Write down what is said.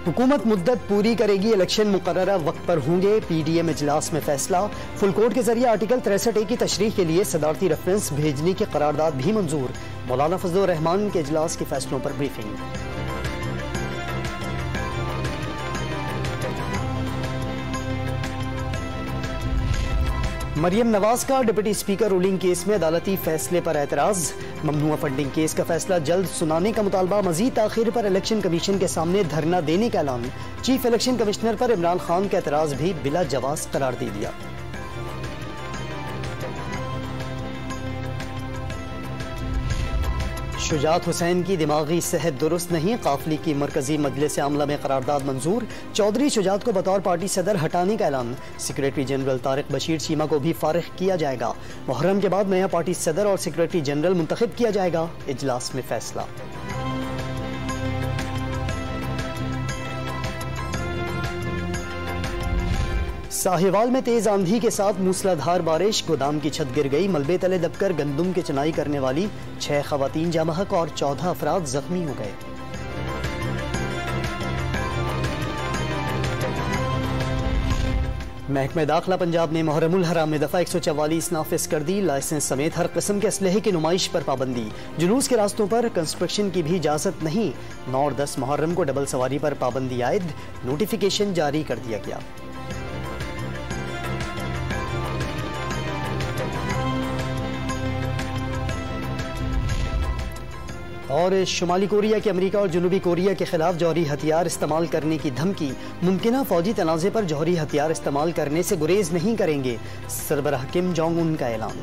हुकूमत मुद्दत पूरी करेगी, इलेक्शन मुकर्ररा वक्त पर होंगे, पीडीएम इजलास में फैसला। फुल कोर्ट के जरिए आर्टिकल 63A की तशरीह के लिए सदारती रेफरेंस भेजने की करारदाद भी मंजूर। मौलाना फजलुर रहमान के इजलास के फैसलों पर ब्रीफिंग। मरियम नवाज का डिप्टी स्पीकर रूलिंग केस में अदालती फैसले पर एतराज। ममनुआ फंडिंग केस का फैसला जल्द सुनाने का मुतालबा। मजीद ताखिर पर इलेक्शन कमीशन के सामने धरना देने का ऐलान। चीफ इलेक्शन कमिश्नर पर इमरान खान का एतराज भी बिला जवाज करार दे दिया। शुजात हुसैन की दिमागी सेहत दुरुस्त नहीं, काफली की मरकजी मजलिस आमला में करारदाद मंजूर। चौधरी शुजात को बतौर पार्टी सदर हटाने का ऐलान। सेक्रेटरी जनरल तारिक बशीर चीमा को भी फारिग किया जाएगा। मुहर्रम के बाद नया पार्टी सदर और सेक्रेटरी जनरल मुंतखब किया जाएगा। इजलास में फैसला। साहिवाल में तेज आंधी के साथ मूसलाधार बारिश, गोदाम की छत गिर गई। मलबे तले दबकर गंदुम की चुनाई करने वाली 6 खवातीन जामहक और 14 अफराद जख्मी हो गए। महकमा दाखिला पंजाब ने मुहर्रमुल हराम में दफा 144 नाफिज कर दी। लाइसेंस समेत हर किस्म के असलहे की नुमाइश पर पाबंदी। जुलूस के रास्तों पर कंस्ट्रक्शन की भी इजाजत नहीं। 9 और 10 मुहर्रम को डबल सवारी पर पाबंदी आयद। नोटिफिकेशन जारी कर दिया गया। और शुमाली कोरिया के अमेरिका और जनूबी कोरिया के खिलाफ जौहरी हथियार इस्तेमाल करने की धमकी। मुमकिना फौजी तनाज़े पर जौहरी हथियार इस्तेमाल करने से गुरेज नहीं करेंगे। सरबराह किम जोंग उन का ऐलान।